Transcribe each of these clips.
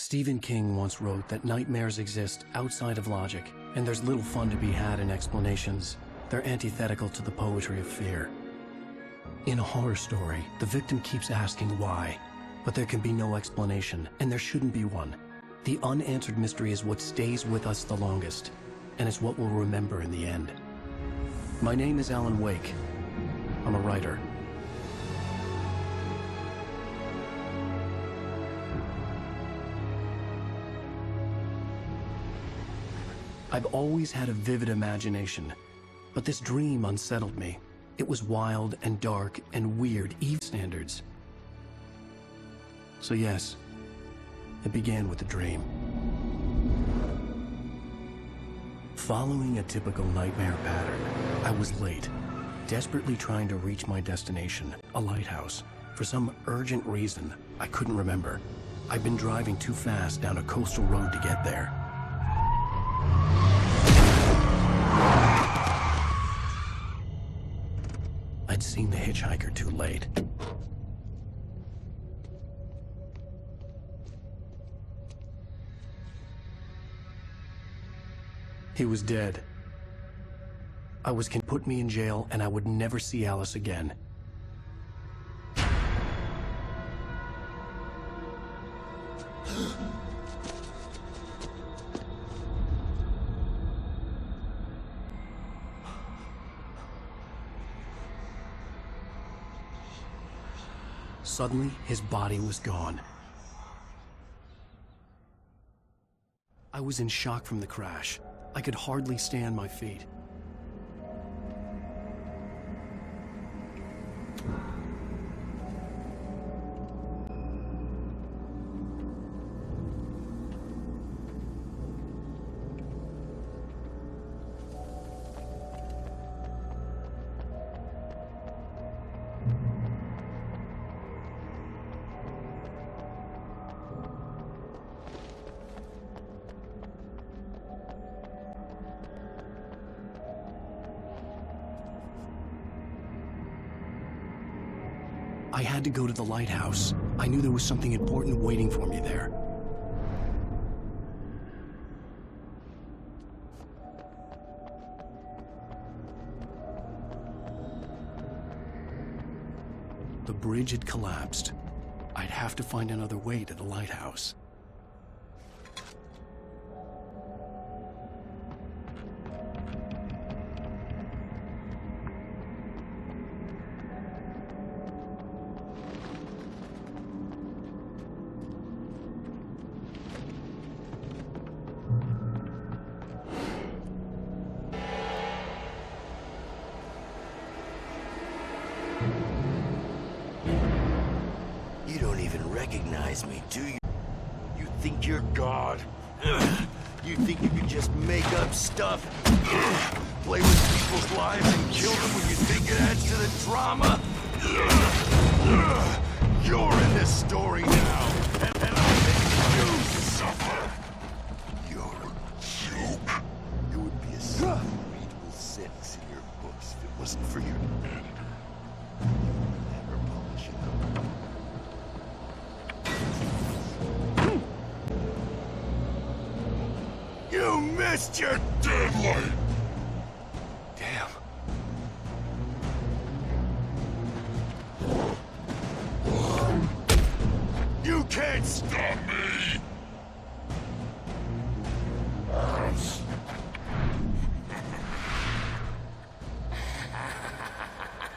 Stephen King once wrote that nightmares exist outside of logic, and there's little fun to be had in explanations. They're antithetical to the poetry of fear. In a horror story, the victim keeps asking why, but there can be no explanation, and there shouldn't be one. The unanswered mystery is what stays with us the longest, and it's what we'll remember in the end. My name is Alan Wake. I'm a writer. I've always had a vivid imagination, but this dream unsettled me. It was wild and dark and weird, even standards. So yes, it began with a dream. Following a typical nightmare pattern, I was late, desperately trying to reach my destination, a lighthouse. For some urgent reason, I couldn't remember. I'd been driving too fast down a coastal road to get there. I'd seen the hitchhiker too late. He was dead. Put me in jail, and I would never see Alice again. Suddenly, his body was gone. I was in shock from the crash. I could hardly stay on my feet. I had to go to the lighthouse. I knew there was something important waiting for me there. The bridge had collapsed. I'd have to find another way to the lighthouse. You don't even recognize me, do you? You think you're God? Ugh. You think you can just make up stuff? Ugh. Play with people's lives and kill them when you think it adds to the drama? Ugh. You're in this story now, and I'll make you suffer. You're a joke. It would be a readable sentence in your books if it wasn't for your editor. Never publish it. You missed your deadline! Damn. You can't stop me!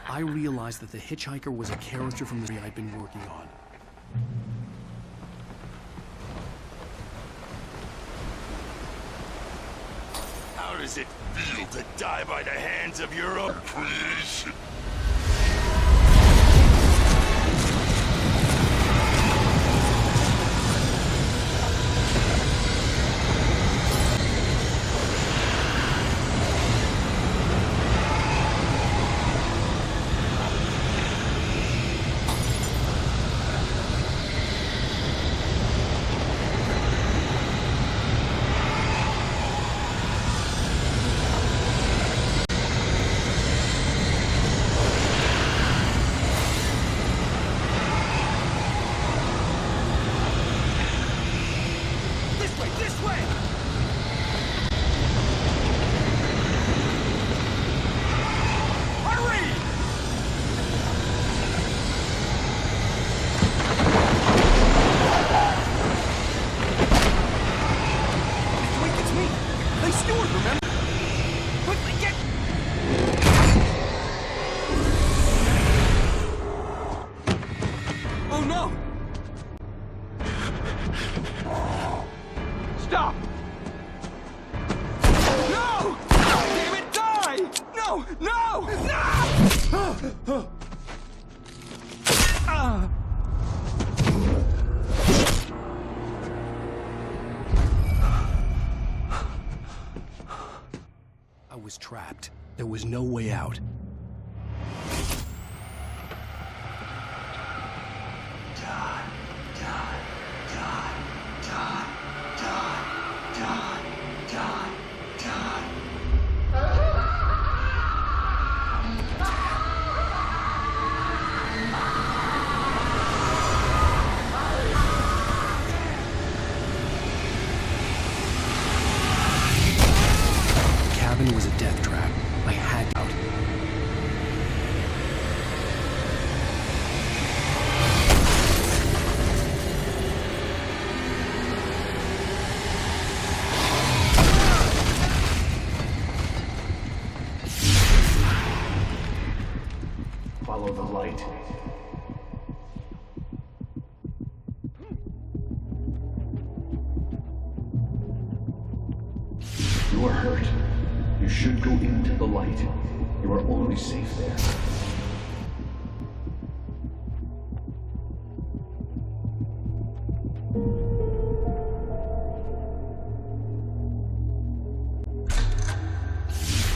I realized that the hitchhiker was a character from the I'd been working on. How does it feel to die by the hands of your own creation? Stop! No! Damn it, die! No! No! No! I was trapped. There was no way out. The cabin was a death trap. I had out. Follow the light. You are hurt. You should go into the light. You are only safe there.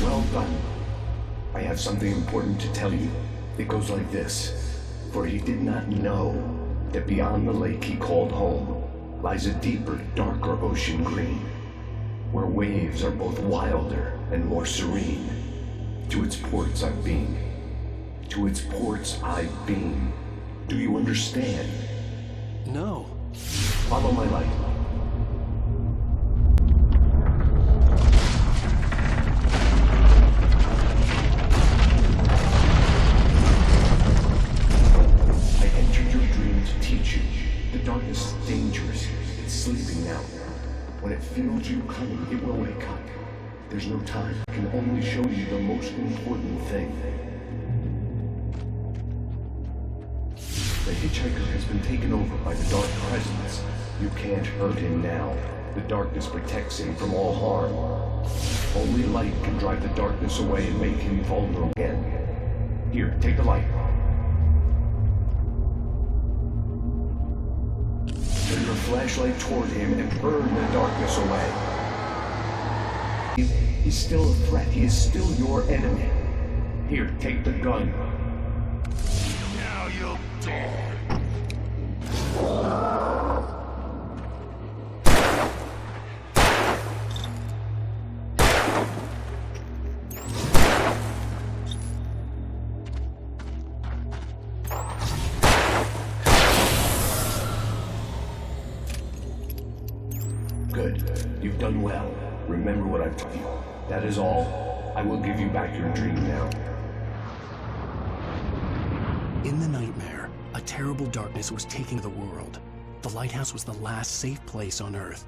Well done. I have something important to tell you. It goes like this. For he did not know that beyond the lake he called home lies a deeper, darker ocean green, where waves are both wilder and more serene. To its ports I've been. To its ports I've been. Do you understand? No. Follow my light. I entered your dream to teach you. The darkness is dangerous. It's sleeping now. When it feels you coming, it will wake up. There's no time. I can only show you the most important thing. The hitchhiker has been taken over by the dark presence. You can't hurt him now. The darkness protects him from all harm. Only light can drive the darkness away and make him vulnerable again. Here, take the light. Turn your flashlight toward him and burn the darkness away. He's still a threat. He is still your enemy. Here, take the gun. Now you'll die. Good. You've done well. Remember what I've told you. That is all. I will give you back your dream now. In the nightmare, a terrible darkness was taking the world. The lighthouse was the last safe place on Earth.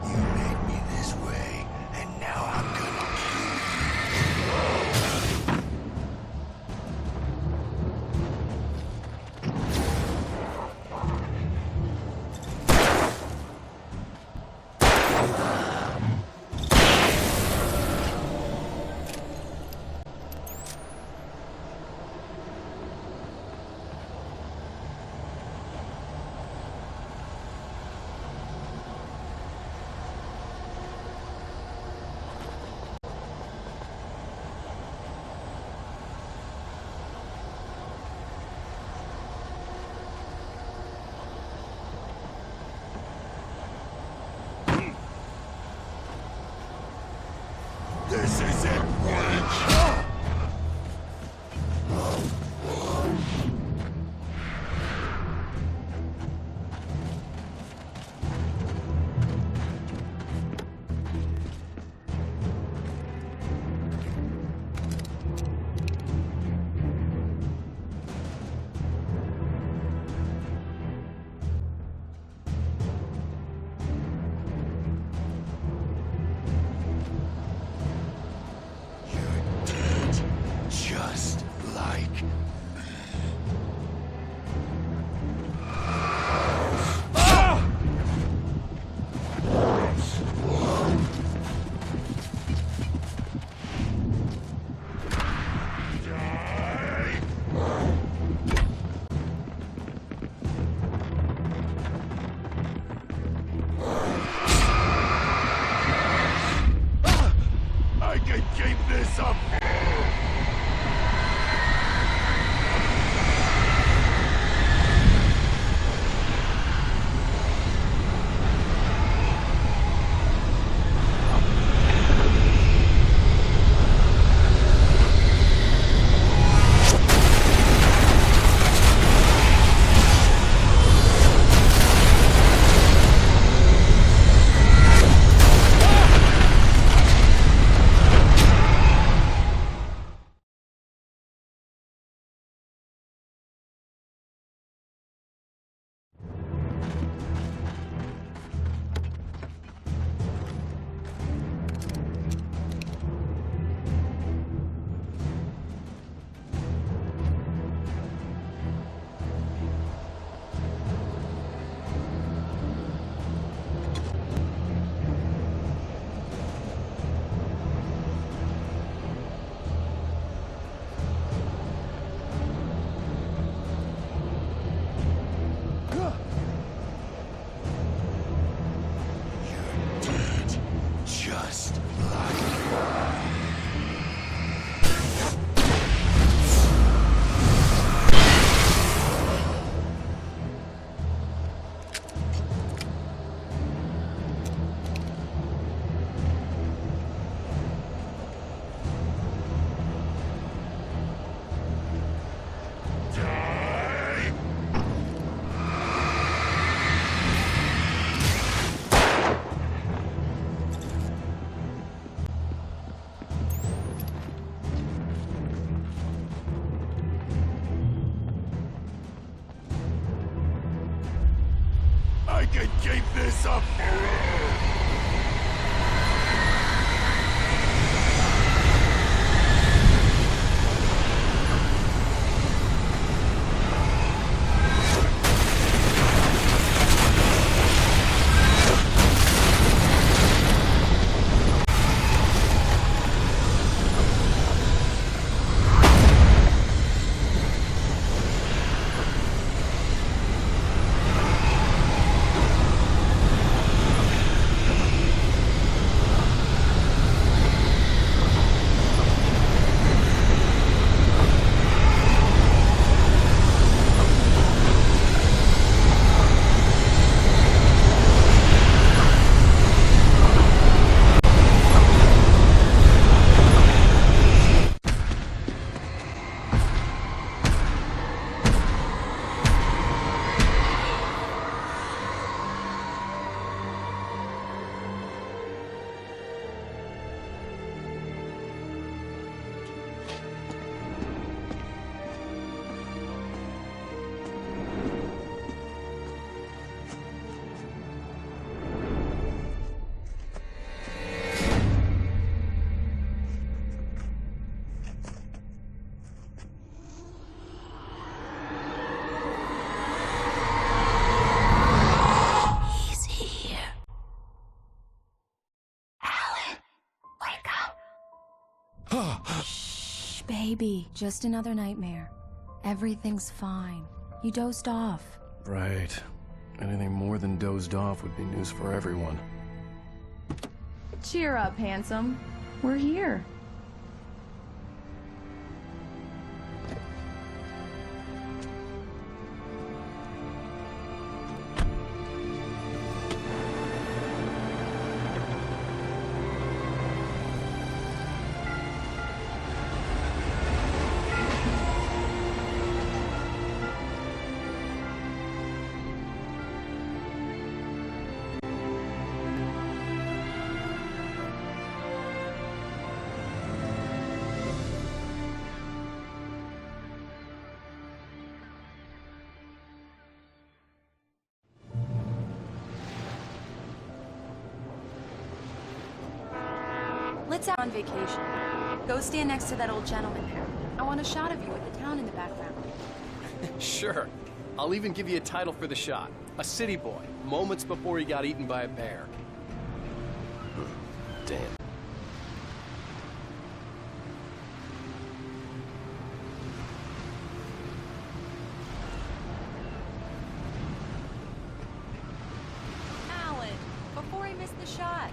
You made me this way, and now I'm gonna kill you. This is it, Witch! like. I can keep this up. Just like... I can keep this up. Shh, baby. Just another nightmare. Everything's fine. You dozed off. Right. Anything more than dozed off would be news for everyone. Cheer up, handsome. We're here. Let's out on vacation. Go stand next to that old gentleman there. I want a shot of you with the town in the background. Sure. I'll even give you a title for the shot. A city boy, moments before he got eaten by a bear. Damn. Alan, before I miss the shot.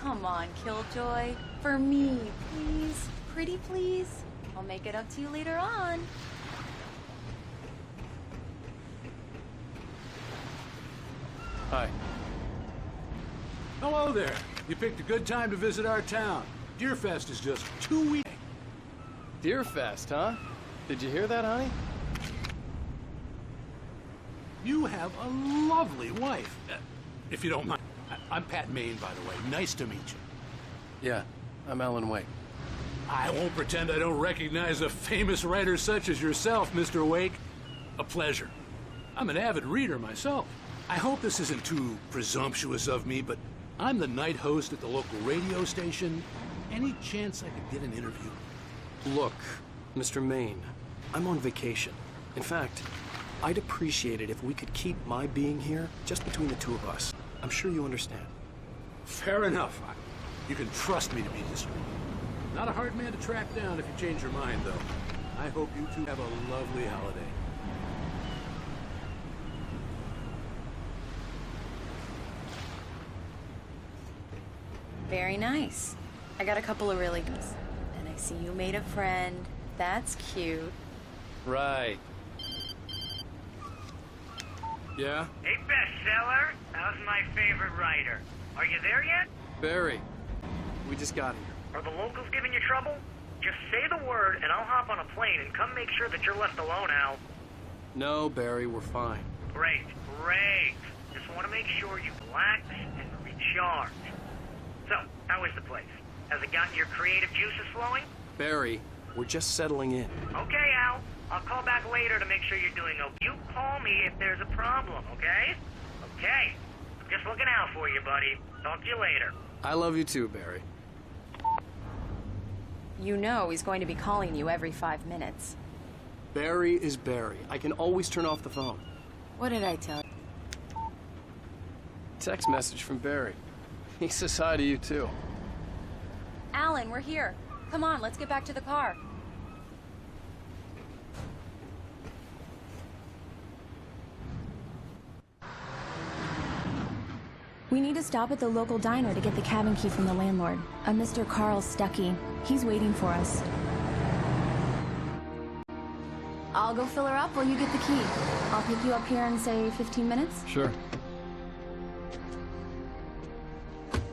Come on, Killjoy. For me, please. Pretty please. I'll make it up to you later on. Hi. Hello there. You picked a good time to visit our town. Deerfest is just 2 weeks. Deerfest, huh? Did you hear that, honey? You have a lovely wife. If you don't mind. I'm Pat Maine, by the way. Nice to meet you. Yeah, I'm Alan Wake. I won't pretend I don't recognize a famous writer such as yourself, Mr. Wake. A pleasure. I'm an avid reader myself. I hope this isn't too presumptuous of me, but I'm the night host at the local radio station. Any chance I could get an interview? Look, Mr. Maine, I'm on vacation. In fact, I'd appreciate it if we could keep my being here just between the two of us. I'm sure you understand. Fair enough. You can trust me to be discreet. Not a hard man to track down if you change your mind, though. I hope you two have a lovely holiday. Very nice. I got a couple of really good. And I see you made a friend. That's cute. Right. Yeah? Hey, bestseller. How's my favorite writer? Are you there yet? Barry. We just got here. Are the locals giving you trouble? Just say the word and I'll hop on a plane and come make sure that you're left alone, Al. No, Barry, we're fine. Great, great. Just want to make sure you relax and recharge. So, how is the place? Has it gotten your creative juices flowing? Barry, we're just settling in. Okay, Al. I'll call back later to make sure you're doing okay. You call me if there's a problem, okay? Okay. I'm just looking out for you, buddy. Talk to you later. I love you too, Barry. You know he's going to be calling you every 5 minutes. Barry is Barry. I can always turn off the phone. What did I tell you? Text message from Barry. He says hi to you too. Alan, we're here. Come on, let's get back to the car. We need to stop at the local diner to get the cabin key from the landlord, a Mr. Carl Stuckey. He's waiting for us. I'll go fill her up while you get the key. I'll pick you up here in, say, 15 minutes? Sure.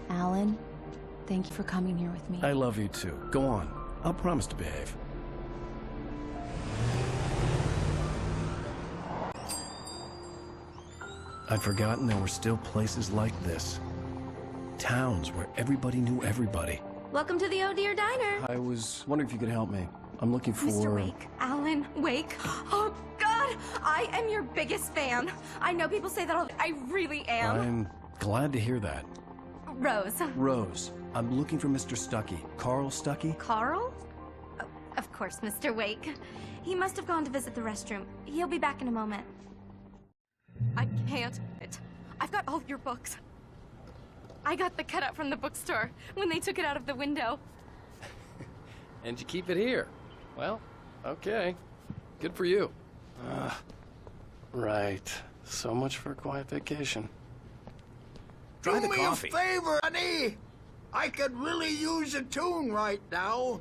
Alan, thank you for coming here with me. I love you too. Go on. I'll promise to behave. I'd forgotten there were still places like this. Towns where everybody knew everybody. Welcome to the Oh Dear Diner. I was wondering if you could help me. I'm looking for... Mr. Wake. Alan Wake. Oh, God! I am your biggest fan. I know people say that all... I really am. I'm glad to hear that. Rose. Rose, I'm looking for Mr. Stuckey. Carl Stuckey? Carl? Oh, of course, Mr. Wake. He must have gone to visit the restroom. He'll be back in a moment. I can't. I've got all your books. I got the cutout from the bookstore when they took it out of the window. And you keep it here. Well, okay. Good for you. Right. So much for a quiet vacation. Try the coffee. Do me a favor, honey. I could really use a tune right now.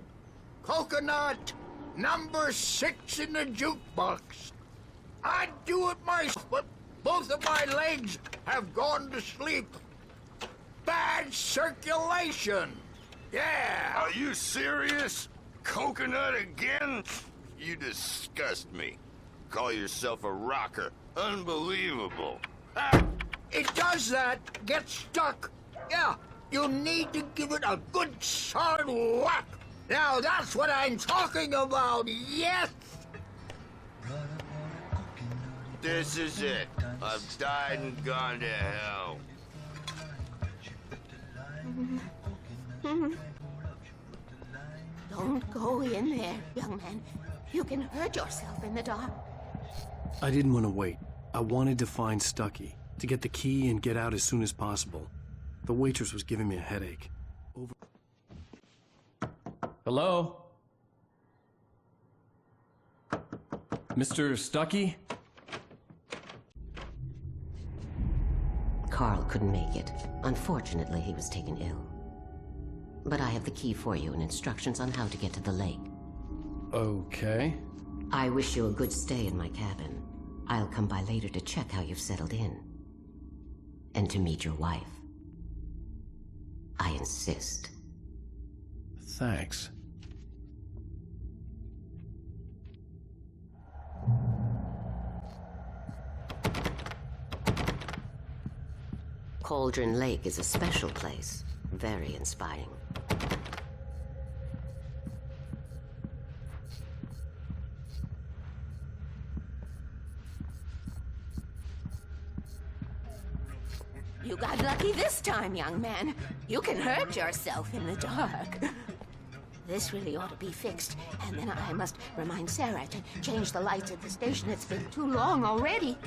Coconut, number 6 in the jukebox. I'd do it myself, but both of my legs have gone to sleep. Bad circulation. Yeah. Are you serious? Coconut again? You disgust me. call yourself a rocker. Unbelievable. It does that. Get stuck. Yeah, you need to give it a good solid whack. Now that's what I'm talking about. Yes. This is it. I've died and gone to hell. Don't go in there, young man. You can hurt yourself in the dark. I didn't want to wait. I wanted to find Stucky, to get the key and get out as soon as possible. The waitress was giving me a headache. Hello? Mr. Stucky? Carl couldn't make it. Unfortunately, he was taken ill. But I have the key for you and instructions on how to get to the lake. Okay. I wish you a good stay in my cabin. I'll come by later to check how you've settled in. And to meet your wife. I insist. Thanks. Cauldron Lake is a special place. Very inspiring. You got lucky this time, young man. You can hurt yourself in the dark. This really ought to be fixed, and then I must remind Sarah to change the lights at the station. It's been too long already.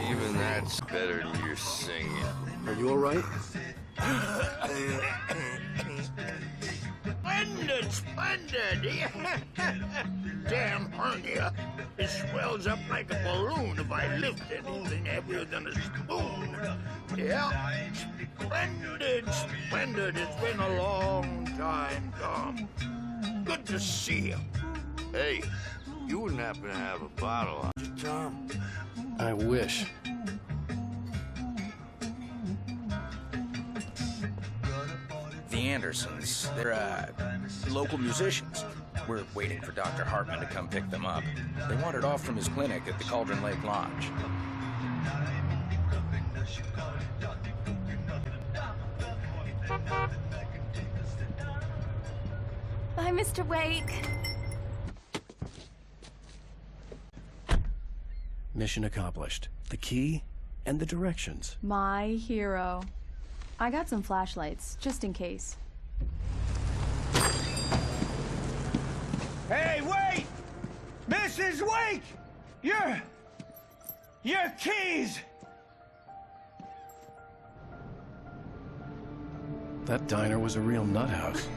Even that's better than your singing. Are you all right? Splendid, splendid. Damn hernia. It swells up like a balloon if I lift anything heavier than a spoon. Yeah. Splendid, splendid. It's been a long time, Tom. Good to see you. Hey, you wouldn't happen to have a bottle on you, Tom? I wish. The Andersons, they're, local musicians. We're waiting for Dr. Hartman to come pick them up. They wandered off from his clinic at the Cauldron Lake Lodge. Bye, Mr. Wake. Mission accomplished. The key and the directions. My hero. I got some flashlights, just in case. Hey, wait! Mrs. Wake! Your keys! That diner was a real nut house.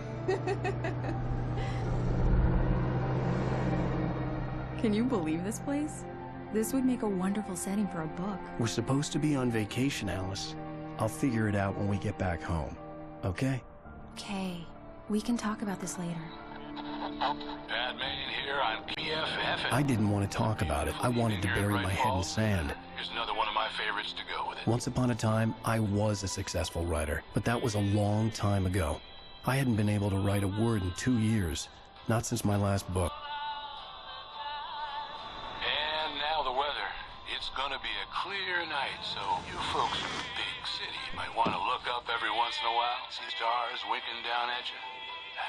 Can you believe this place? This would make a wonderful setting for a book. We're supposed to be on vacation, Alice. I'll figure it out when we get back home. Okay? Okay. We can talk about this later. Bad man here on PFF. I didn't want to talk about it. I wanted to bury my head in sand. Here's another one of my favorites to go with it. Once upon a time, I was a successful writer, but that was a long time ago. I hadn't been able to write a word in 2 years, not since my last book. And now the weather. It's gonna be a clear night, so you folks in the big city might want to look up every once in a while, see stars winking down at you.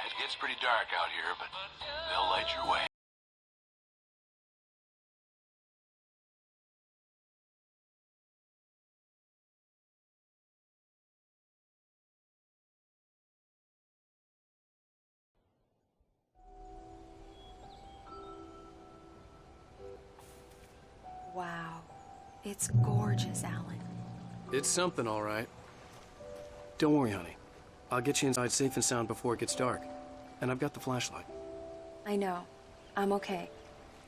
It gets pretty dark out here, but they'll light your way. Wow. It's gorgeous, Alan. It's something, all right. Don't worry, honey. I'll get you inside safe and sound before it gets dark. And I've got the flashlight. I know. I'm okay.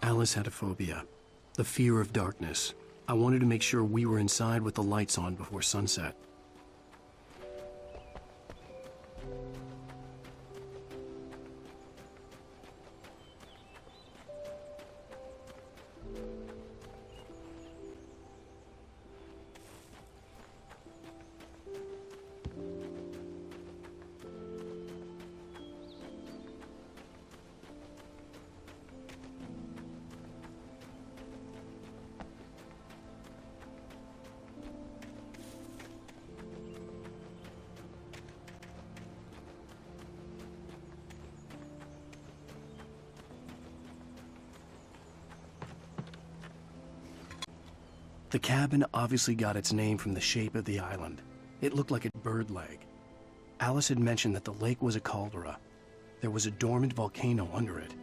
Alice had a phobia. The fear of darkness. I wanted to make sure we were inside with the lights on before sunset. The cabin obviously got its name from the shape of the island. It looked like a bird leg. Alice had mentioned that the lake was a caldera. There was a dormant volcano under it.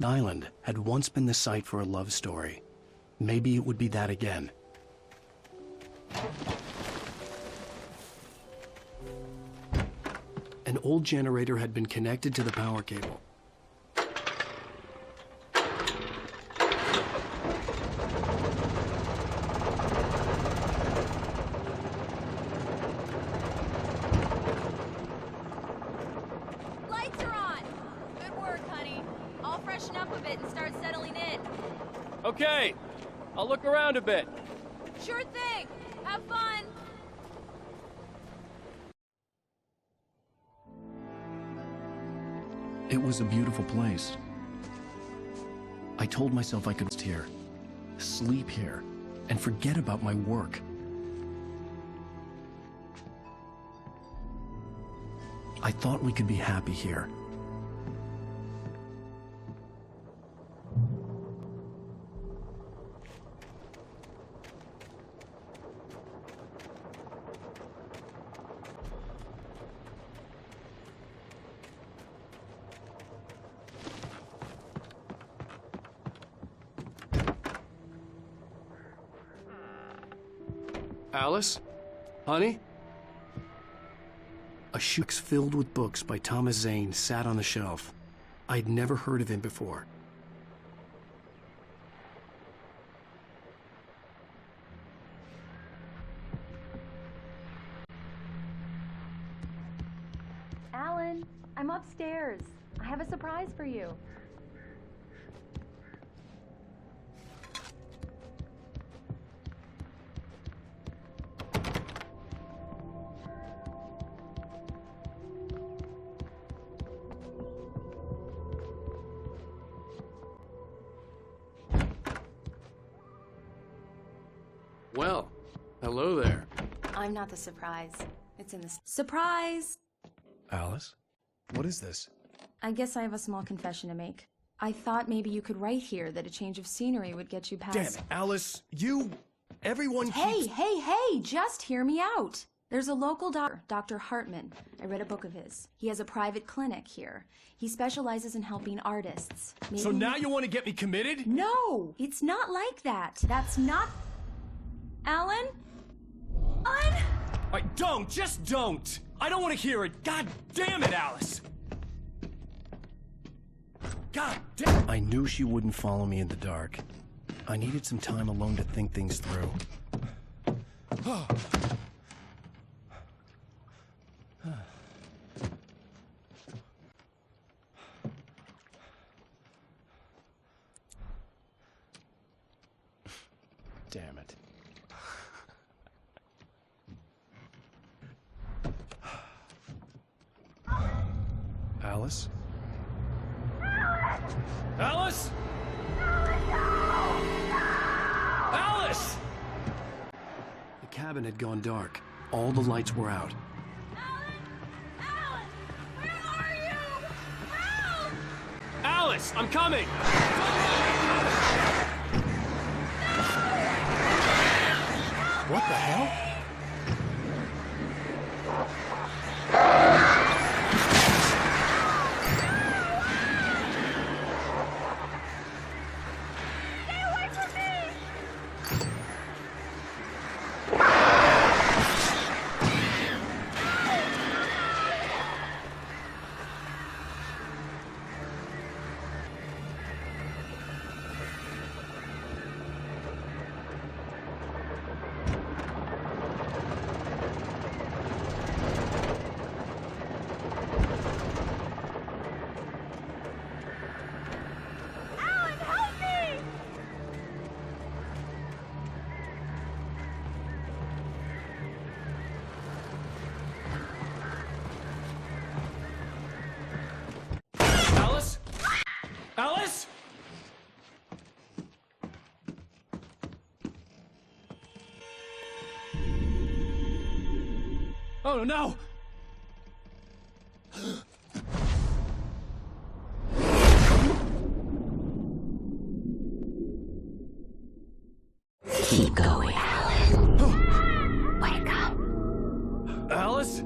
The island had once been the site for a love story. Maybe it would be that again. An old generator had been connected to the power cable. Lights are on! Good work, honey. I'll freshen up a bit and start settling in. Okay, I'll look around a bit. Sure thing! Have fun! It was a beautiful place. I told myself I could rest here, sleep here, and forget about my work. I thought we could be happy here. Alice? Honey? A shoebox filled with books by Thomas Zane sat on the shelf. I'd never heard of him before. Alan, I'm upstairs. I have a surprise for you. Well, hello there. I'm not the surprise. It's in the... Surprise! Alice? What is this? I guess I have a small confession to make. I thought maybe you could write here that a change of scenery would get you past... Damn it, Alice! Everyone Hey, hey, just hear me out! There's a local doctor, Dr. Hartman. I read a book of his. He has a private clinic here. He specializes in helping artists. Maybe... So now you want to get me committed? No! It's not like that. That's not... Alan? Alan? Just don't! I don't want to hear it! God damn it, Alice! God damn! I knew she wouldn't follow me in the dark. I needed some time alone to think things through. Damn it. Alice? Alice! Alice? Alice! The cabin had gone dark. All the lights were out. Alice, I'm coming! What the hell? Alice? Alice? Oh no! Keep going, Alice. Wake up. Alice?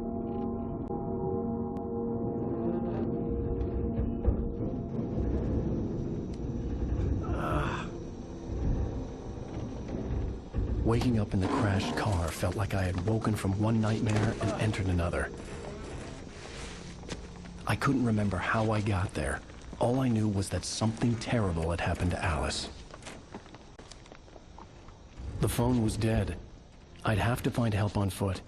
Waking up in the crashed car felt like I had woken from one nightmare and entered another. I couldn't remember how I got there. All I knew was that something terrible had happened to Alice. The phone was dead. I'd have to find help on foot.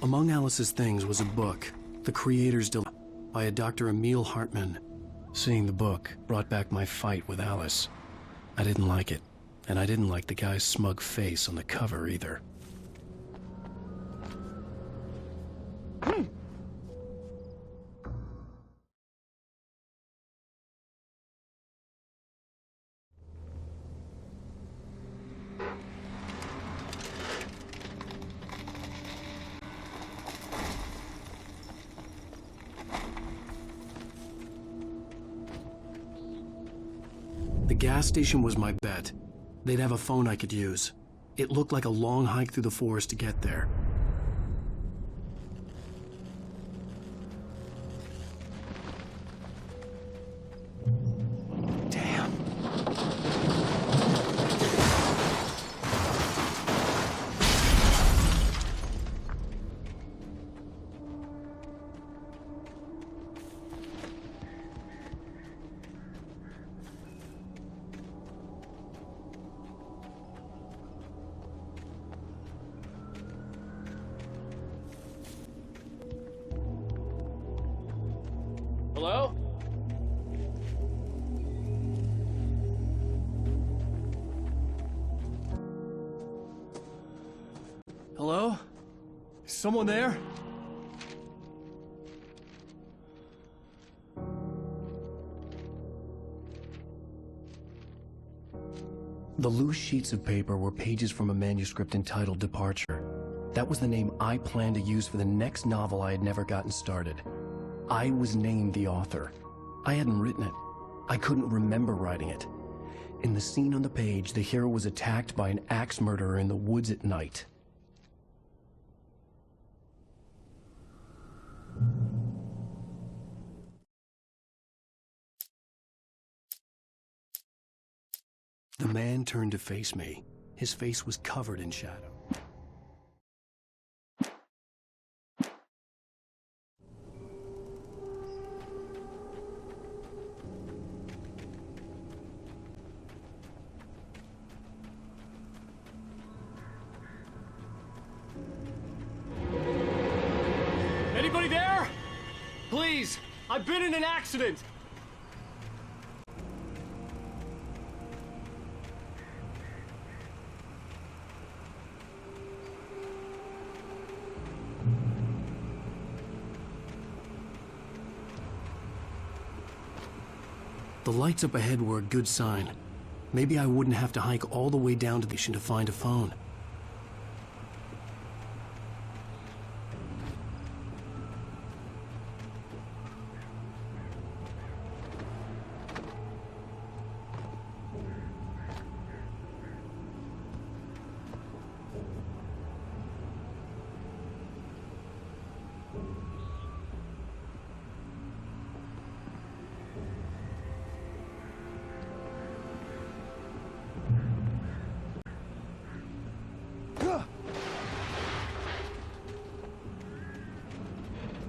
Among Alice's things was a book, The Creator's Dilemma, by a Dr. Emil Hartman. Seeing the book brought back my fight with Alice. I didn't like it, and I didn't like the guy's smug face on the cover either. The gas station was my bet. They'd have a phone I could use. It looked like a long hike through the forest to get there. Damn. Hello? Hello? Is someone there? The loose sheets of paper were pages from a manuscript entitled Departure. That was the name I planned to use for the next novel I had never gotten started. I was named the author. I hadn't written it. I couldn't remember writing it. In the scene on the page, the hero was attacked by an axe murderer in the woods at night. The man turned to face me. His face was covered in shadow. Anybody there? Please, I've been in an accident. The lights up ahead were a good sign. Maybe I wouldn't have to hike all the way down to the station to find a phone.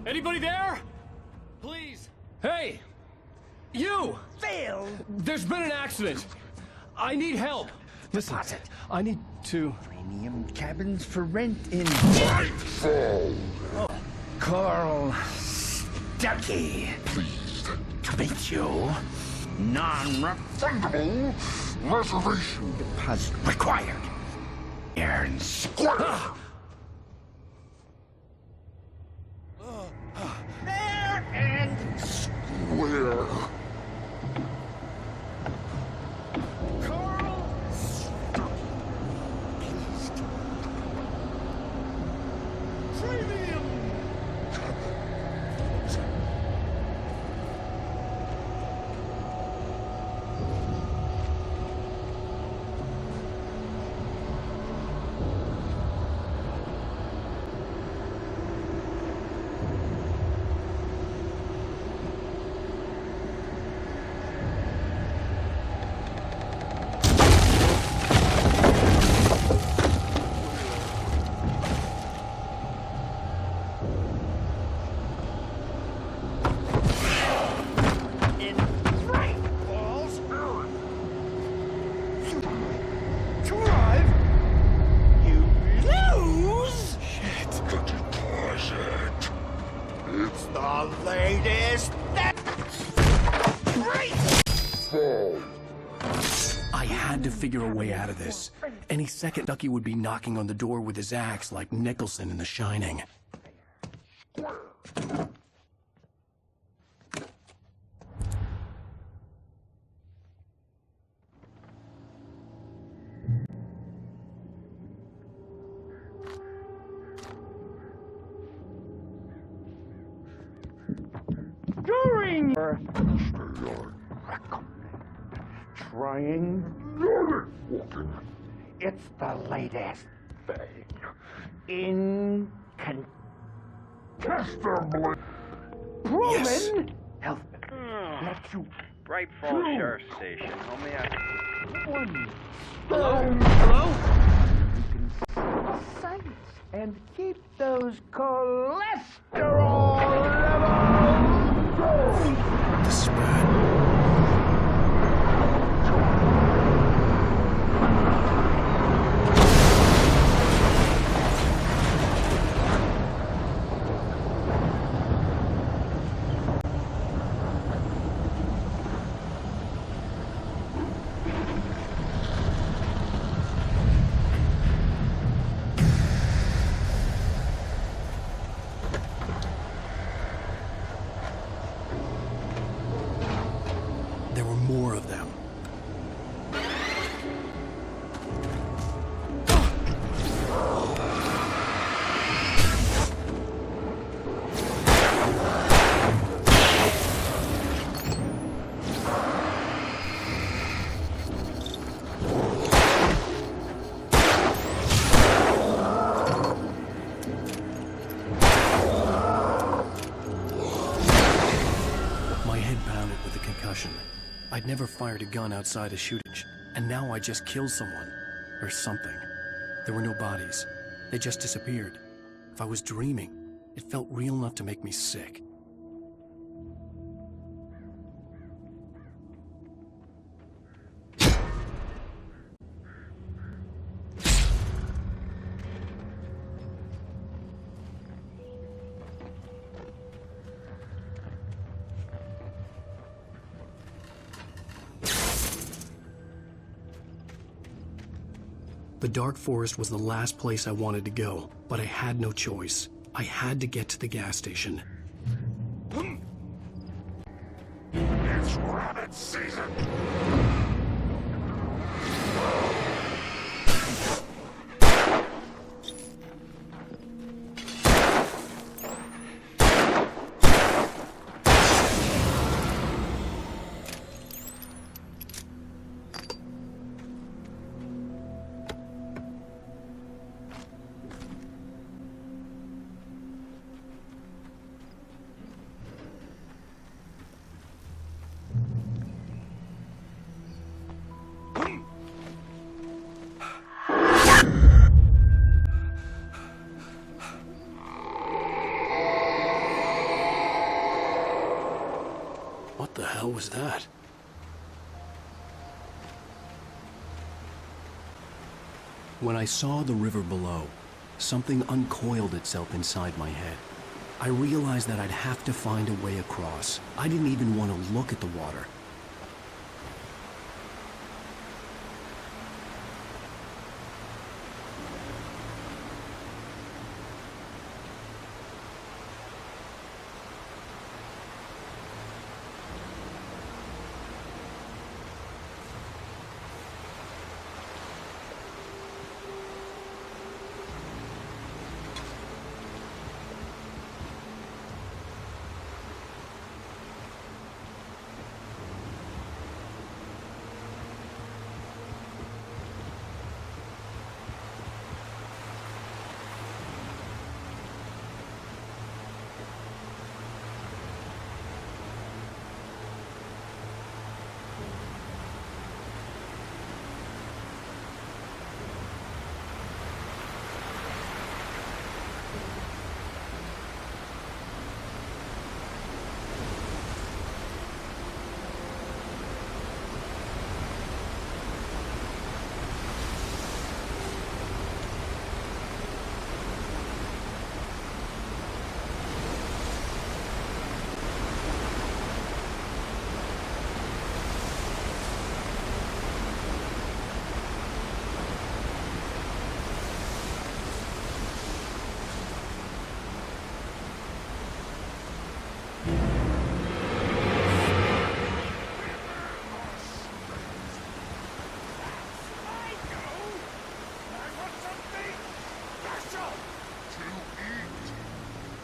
Anybody there? Please. Hey! You! Phil! There's been an accident. I need help. Listen, I need to... Premium cabins for rent in Nightfall. Oh. Carl Stuckey. Pleased to meet you. Non-refundable reservation deposit required. Fair and square. Fair and square. Carl Stuckey. Pleased. Premium. I had to figure a way out of this. Any second, Ducky would be knocking on the door with his axe like Nicholson in The Shining. During your trying it's the latest thing. Incontestably proven. Yes. Health let you Bright Falls Sheriff Station. How may I... one. Hello? Hello? You can sights and keep those cholesterol levels low. The spread. There were more of them. My head pounded with the concussion. I'd never fired a gun outside a shooting, and now I just killed someone. Or something. There were no bodies. They just disappeared. If I was dreaming, it felt real enough to make me sick. The dark forest was the last place I wanted to go, but I had no choice. I had to get to the gas station. It's Rabbit season! What the hell was that? When I saw the river below, something uncoiled itself inside my head. I realized that I'd have to find a way across. I didn't even want to look at the water.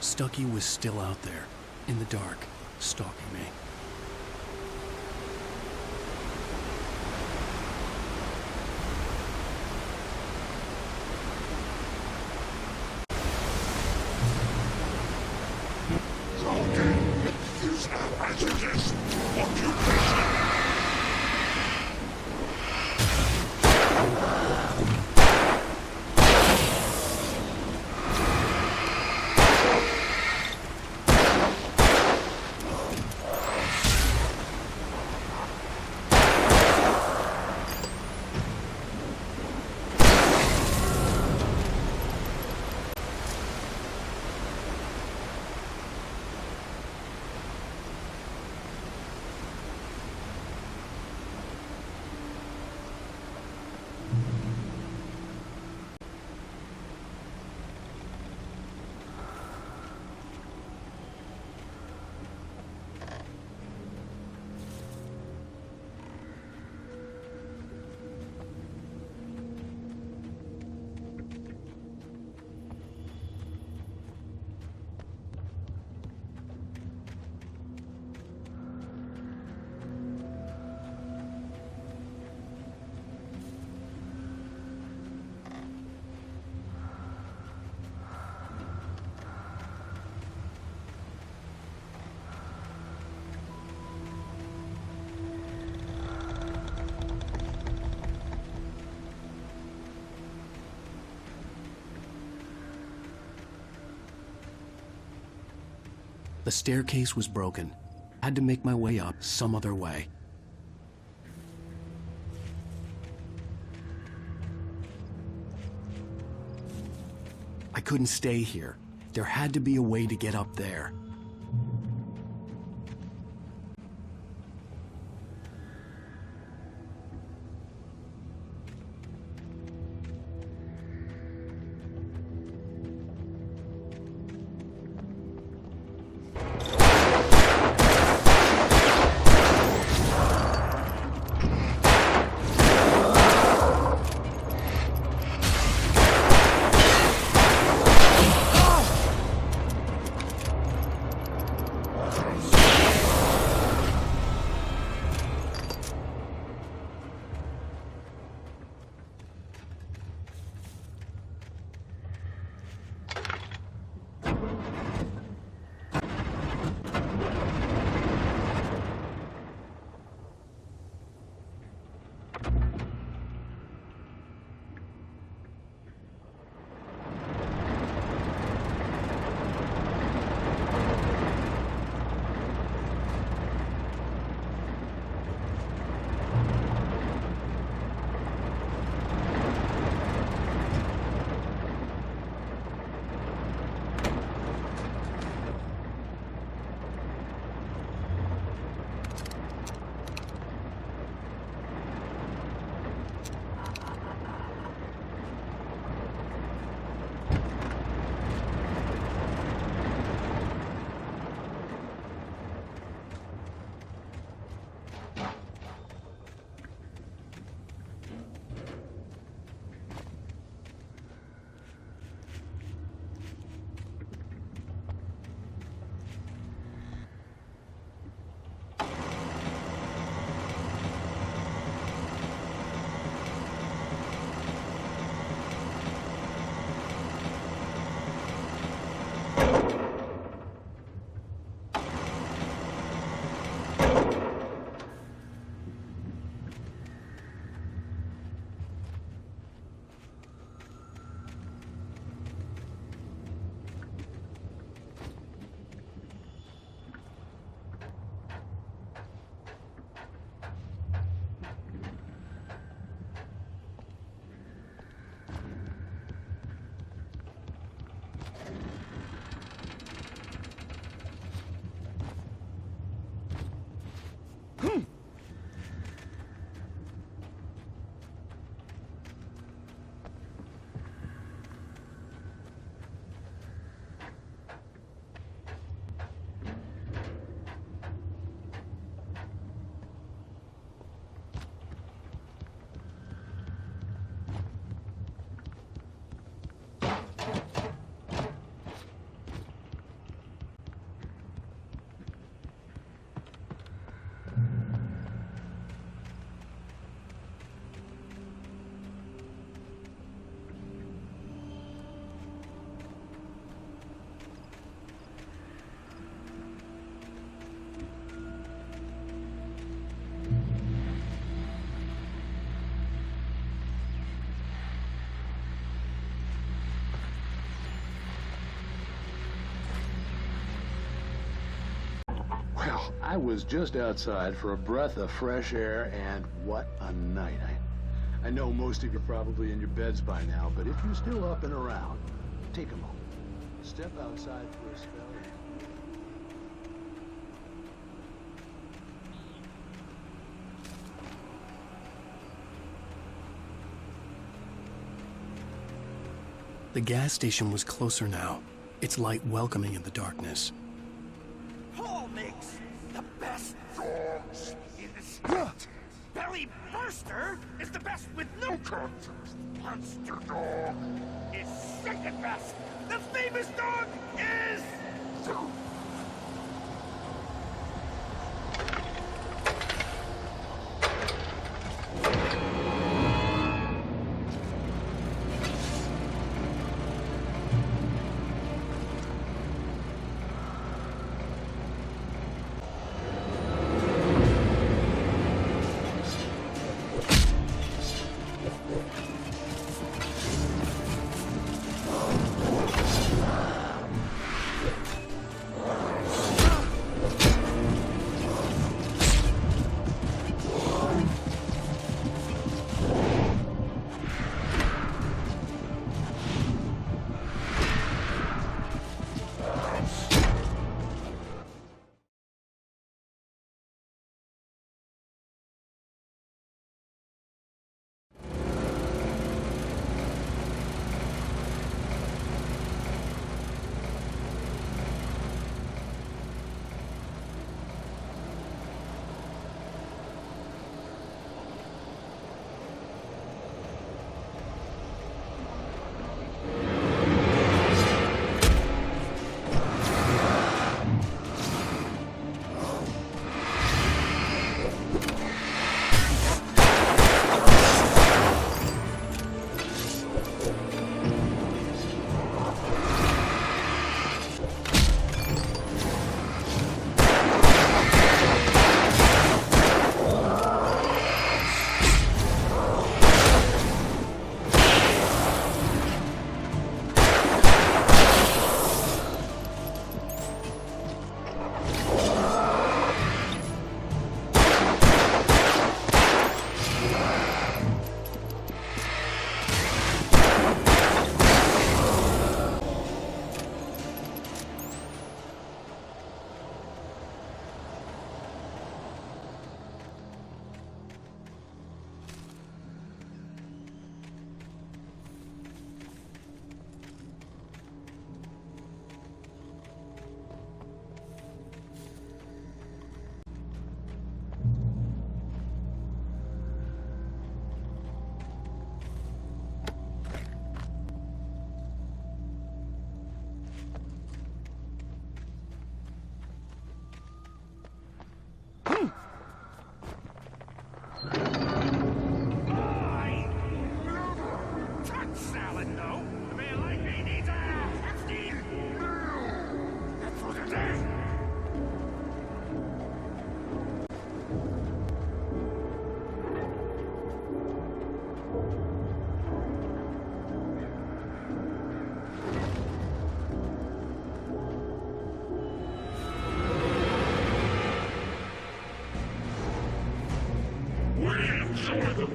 Stucky was still out there, in the dark, stalking me. The staircase was broken. I had to make my way up some other way. I couldn't stay here. There had to be a way to get up there. I was just outside for a breath of fresh air, and what a night. I know most of you are probably in your beds by now, but if you're still up and around, take a moment. Step outside for a spell. The gas station was closer now, its light welcoming in the darkness. Paul makes the best dogs in the state. Belly Burster is the best with no context. Monster Dog is second best. The famous dog is...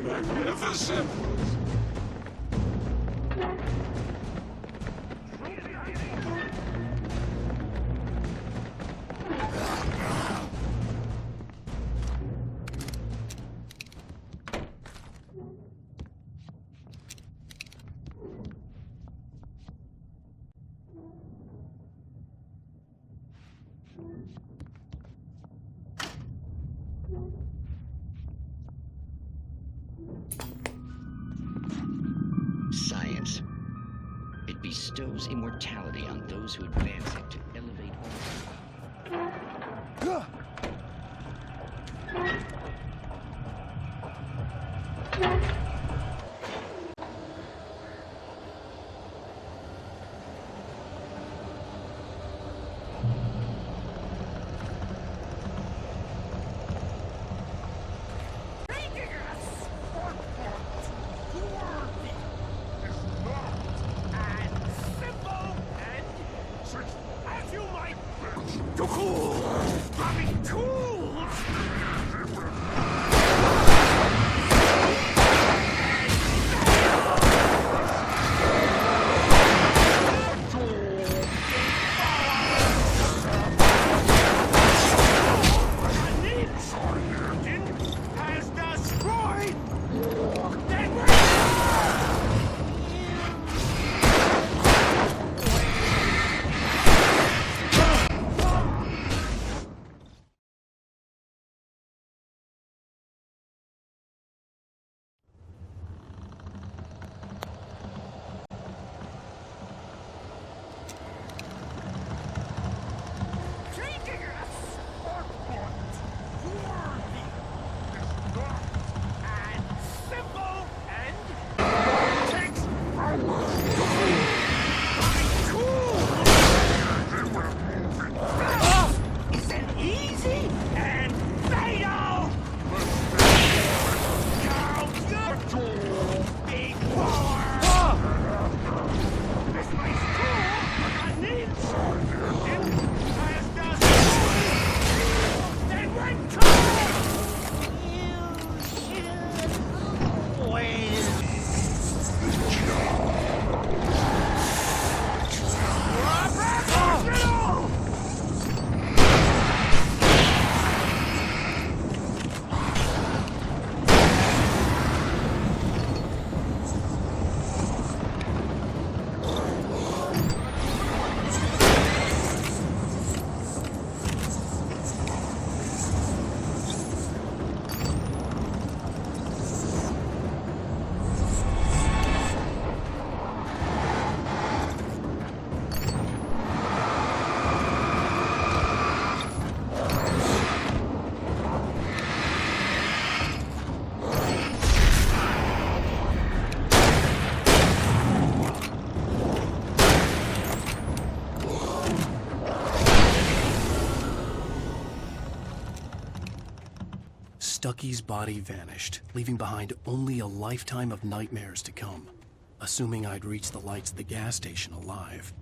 Magnificent! Science. It bestows immortality on those who advance it to elevate all. Too cool! Mommy, too Stucky's body vanished, leaving behind only a lifetime of nightmares to come, assuming I'd reach the lights at the gas station alive.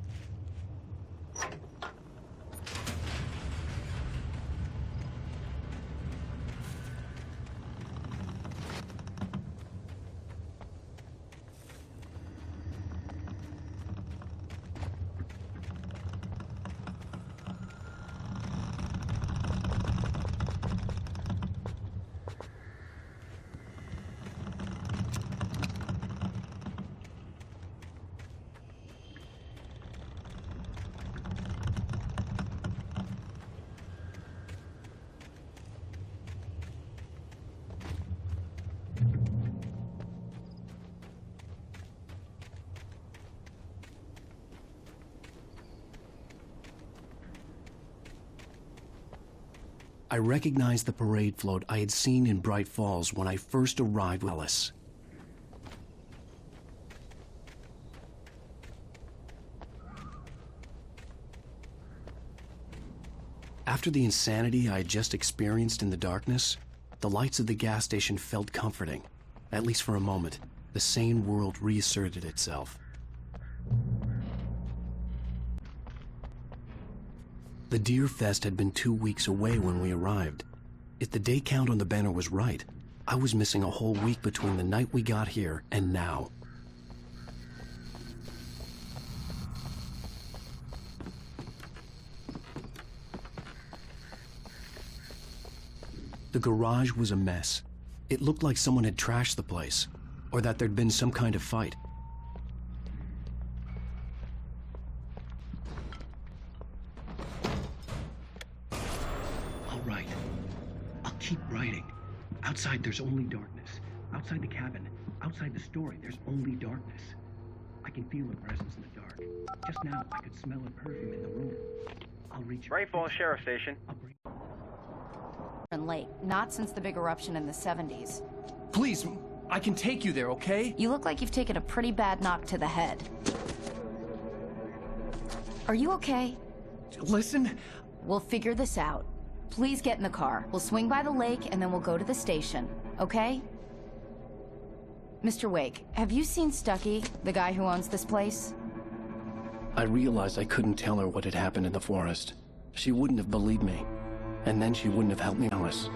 I recognized the parade float I had seen in Bright Falls when I first arrived with Ellis. After the insanity I had just experienced in the darkness, the lights of the gas station felt comforting. At least for a moment, the sane world reasserted itself. The Deer Fest had been 2 weeks away when we arrived. If the day count on the banner was right, I was missing a whole week between the night we got here and now. The garage was a mess. It looked like someone had trashed the place, or that there'd been some kind of fight. Keep writing. Outside, there's only darkness. Outside the cabin, outside the story, there's only darkness. I can feel a presence in the dark. Just now, I could smell a perfume in the room. I'll reach... Bright Falls Sheriff Station. Lake, not since the big eruption in the 70s. Please, I can take you there, okay? You look like you've taken a pretty bad knock to the head. Are you okay? Listen. We'll figure this out. Please get in the car. We'll swing by the lake and then we'll go to the station, okay? Mr. Wake, have you seen Stucky, the guy who owns this place? I realized I couldn't tell her what had happened in the forest. She wouldn't have believed me. And then she wouldn't have helped me, Alice.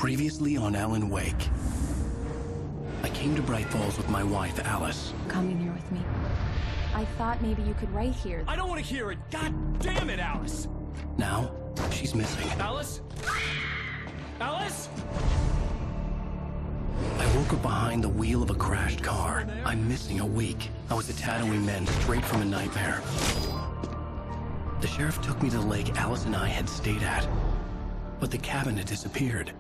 Previously on Alan Wake. I came to Bright Falls with my wife, Alice. Coming here with me. I thought maybe you could write here. I don't want to hear it! God damn it, Alice! Now, she's missing. Alice? Alice? I woke up behind the wheel of a crashed car. I'm missing a week. I was a tattooing man straight from a nightmare. The sheriff took me to the lake Alice and I had stayed at. But the cabin had disappeared.